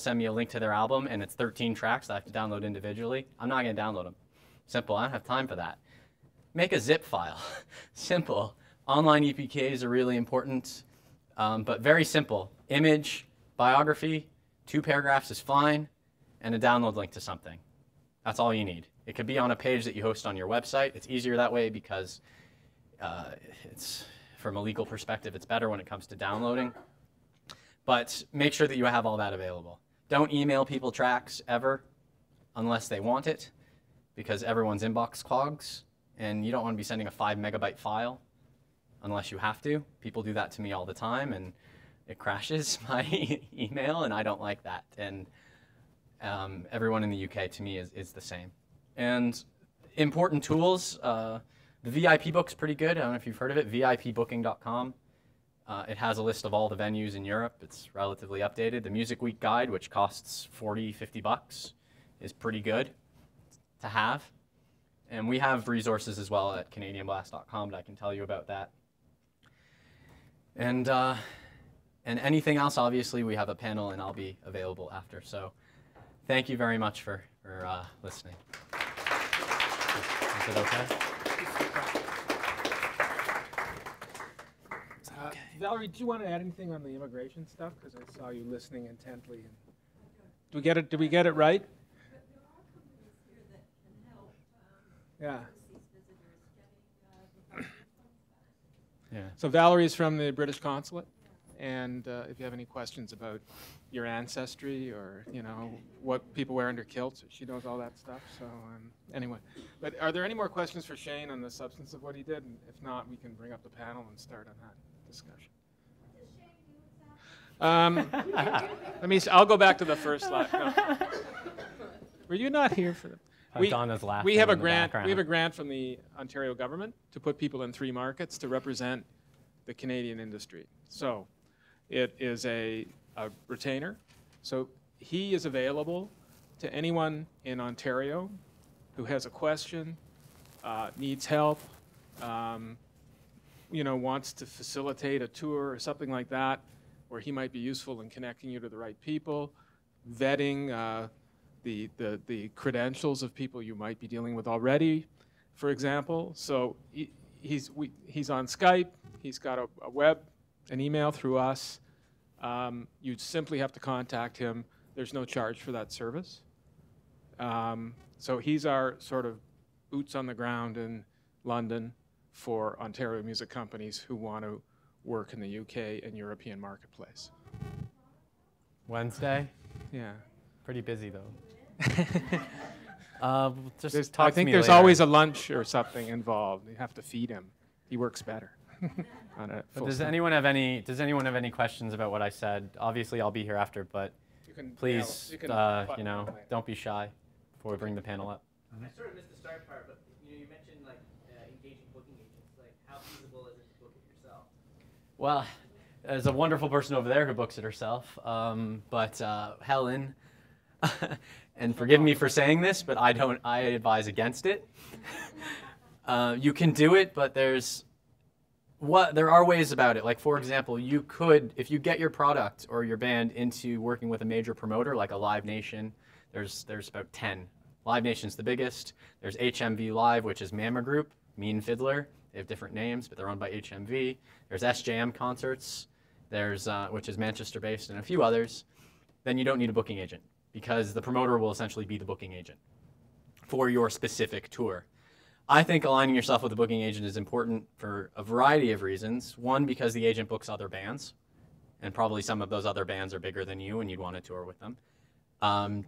send me a link to their album and it's 13 tracks that I have to download individually, I'm not going to download them. Simple. I don't have time for that. Make a zip file. Simple. Online EPKs are really important, but very simple. Image, biography, 2 paragraphs is fine, and a download link to something. That's all you need. It could be on a page that you host on your website. It's easier that way because it's, from a legal perspective, it's better when it comes to downloading. But make sure that you have all that available. Don't email people tracks ever unless they want it, because everyone's inbox clogs, and you don't want to be sending a 5 megabyte file unless you have to. People do that to me all the time, and it crashes my email, and I don't like that. And everyone in the UK, to me, is the same. And important tools, the VIP book's pretty good. I don't know if you've heard of it, vipbooking.com. It has a list of all the venues in Europe. It's relatively updated. The Music Week Guide, which costs 40, 50 bucks, is pretty good to have. And we have resources as well at canadianblast.com that I can tell you about that. And anything else, obviously, we have a panel, and I'll be available after. So thank you very much for listening. Is it okay? Valerie, do you want to add anything on the immigration stuff? Because I saw you listening intently. And do we get it? Did we get it right? Yeah. Yeah. So Valerie's from the British Consulate, and if you have any questions about your ancestry or what people wear under kilts, she knows all that stuff. So anyway, but are there any more questions for Shain on the substance of what he did? And if not, we can bring up the panel and start on that discussion. I'll go back to the first slide. No. Were you not here for them? Donna's laughing. We have a grant. We have a grant from the Ontario government to put people in 3 markets to represent the Canadian industry. So it is a retainer. So he is available to anyone in Ontario who has a question, needs help, wants to facilitate a tour or something like that, where he might be useful in connecting you to the right people, vetting the credentials of people you might be dealing with already, for example. So he's on Skype. He's got an email through us. You simply have to contact him. There's no charge for that service. So he's our sort of boots on the ground in London for Ontario music companies who want to work in the UK and European marketplace. Wednesday? Yeah. Pretty busy, though. I think there's always a lunch or something involved. You have to feed him. He works better. Does anyone have any questions about what I said? Obviously, I'll be here after, but please, don't be shy before we bring the panel up. I sort of missed the start part, but you mentioned engaging booking agents. How feasible is it to book it yourself? Well, there's a wonderful person over there who books it herself, but Helen. And forgive me for saying this, but I advise against it. You can do it, but there are ways about it. Like, for example, you could, if you get your product or your band into working with a major promoter like a Live Nation, there's about 10. Live Nation's the biggest. There's HMV Live, which is Mama Group, Mean Fiddler. They have different names, but they're owned by HMV. There's SJM Concerts, which is Manchester-based, and a few others. Then you don't need a booking agent, because the promoter will essentially be the booking agent for your specific tour. I think aligning yourself with a booking agent is important for a variety of reasons. One, because the agent books other bands, and probably some of those other bands are bigger than you and you'd want to tour with them.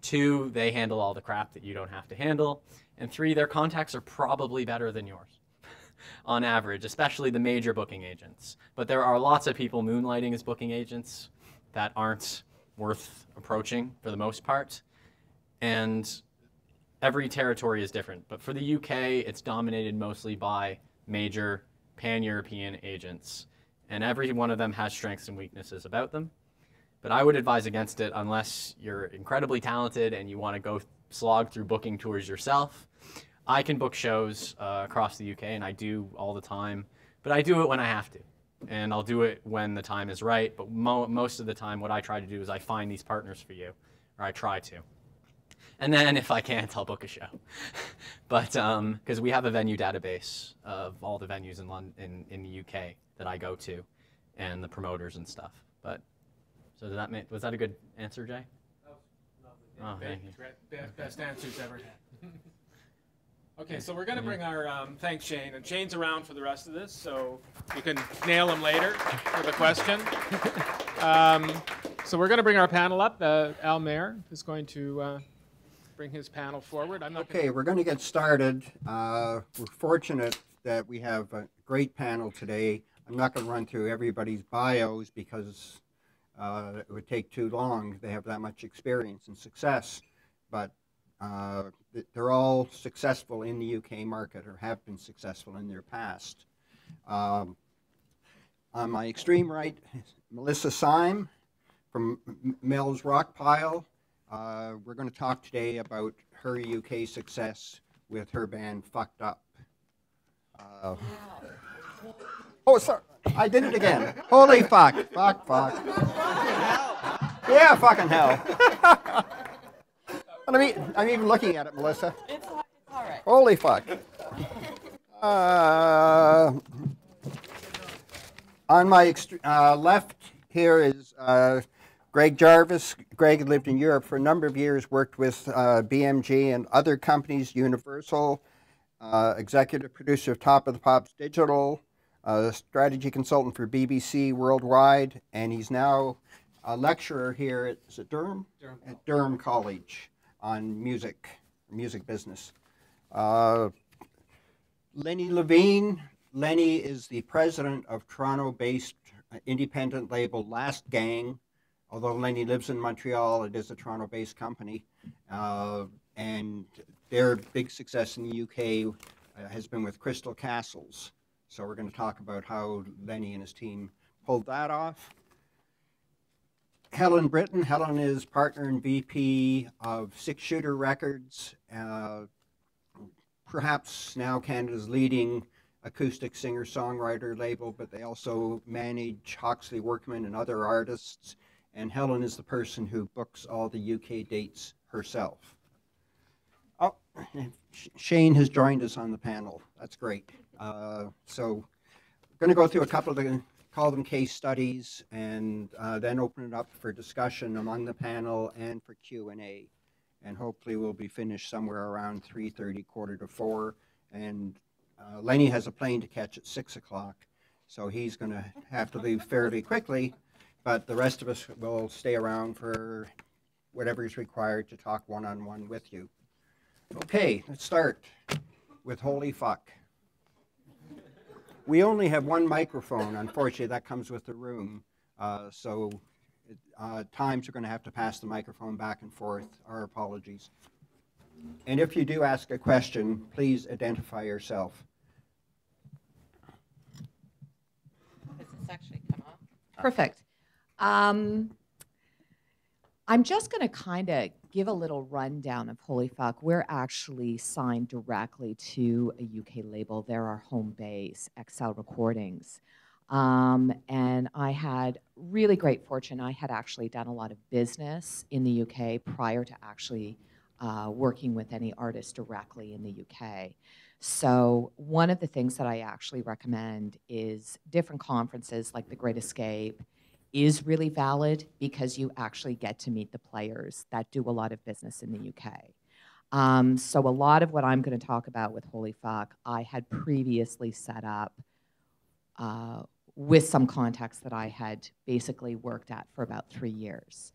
2, they handle all the crap that you don't have to handle. And 3, their contacts are probably better than yours on average, especially the major booking agents. But there are lots of people moonlighting as booking agents that aren't worth approaching for the most part. And every territory is different. But for the UK, it's dominated mostly by major pan-European agents. And every one of them has strengths and weaknesses about them. But I would advise against it unless you're incredibly talented and you want to go slog through booking tours yourself. I can book shows across the UK, and I do all the time. But I do it when I have to. And I'll do it when the time is right. But most of the time, what I try to do is I find these partners for you or I try to. And then if I can't, I'll book a show. But because we have a venue database of all the venues in London, in the UK that I go to, and the promoters and stuff. But so was that a good answer, Jay? That was lovely. Oh, thank you. Best answers ever had. Okay, so we're going to bring our, thanks Shane, and Shane's around for the rest of this, so you can nail him later with a question. So we're going to bring our panel up. Al Mayer is going to bring his panel forward. Okay, we're going to get started. We're fortunate that we have a great panel today. I'm not going to run through everybody's bios because it would take too long. They have that much experience and success, but they're all successful in the UK market or have been successful in their past. On my extreme right, Melissa Syme from Mel's Rockpile. We're going to talk today about her UK success with her band Fucked Up. Oh, sorry, I did it again. Holy fuck, fuck. Yeah, fucking hell. I'm even looking at it, Melissa. It's all right. Holy fuck. On my left here is Greg Jarvis. Greg lived in Europe for a number of years, worked with BMG and other companies, Universal, executive producer of Top of the Pops Digital, strategy consultant for BBC Worldwide, and he's now a lecturer here at, is it Durham? Durham. At Durham College on music business. Lenny Levine. Lenny is the president of Toronto-based independent label Last Gang. Although Lenny lives in Montreal, it is a Toronto-based company. And their big success in the UK has been with Crystal Castles. So we're going to talk about how Lenny and his team pulled that off. Helen Britton. Helen is partner and VP of Six Shooter Records, perhaps now Canada's leading acoustic singer-songwriter label, but they also manage Hawksley Workman and other artists. And Helen is the person who books all the UK dates herself. Oh, Shain has joined us on the panel. That's great. So we're going to go through a couple of the, call them case studies, and then open it up for discussion among the panel and for Q&A. And hopefully we'll be finished somewhere around 3:30, quarter to 4. And Lenny has a plane to catch at 6 o'clock, so he's going to have to leave fairly quickly. But the rest of us will stay around for whatever is required to talk one-on-one with you. Okay, let's start with Holy Fuck. We only have one microphone. Unfortunately, that comes with the room. So times are going to have to pass the microphone back and forth. Our apologies. And if you do ask a question, please identify yourself. Does this actually come up? Perfect. I'm just going to kind of give a little rundown of Holy Fuck. We're actually signed directly to a UK label. They're our home base, XL Recordings. And I had really great fortune. I had actually done a lot of business in the UK prior to actually working with any artist directly in the UK. So one of the things that I actually recommend is different conferences like the Great Escape is really valid because you actually get to meet the players that do a lot of business in the UK. So a lot of what I'm going to talk about with Holy Fuck, I had previously set up with some contacts that I had basically worked at for about 3 years.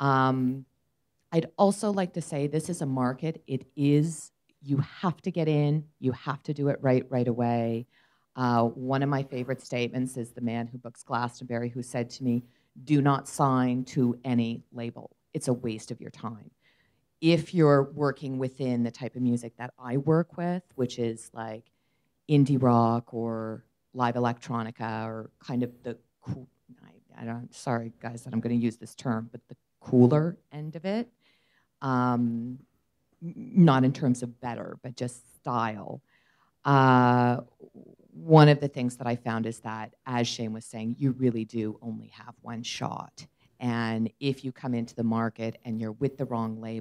I'd also like to say this is a market. It is, you have to get in, you have to do it right away. One of my favorite statements is the man who books Glastonbury who said to me, do not sign to any label. It's a waste of your time. If you're working within the type of music that I work with, which is like indie rock or live electronica or kind of the cool, sorry guys that I'm going to use this term, but the cooler end of it, not in terms of better, but just style. One of the things that I found is that, as Shane was saying, you really do only have one shot. And if you come into the market and you're with the wrong label,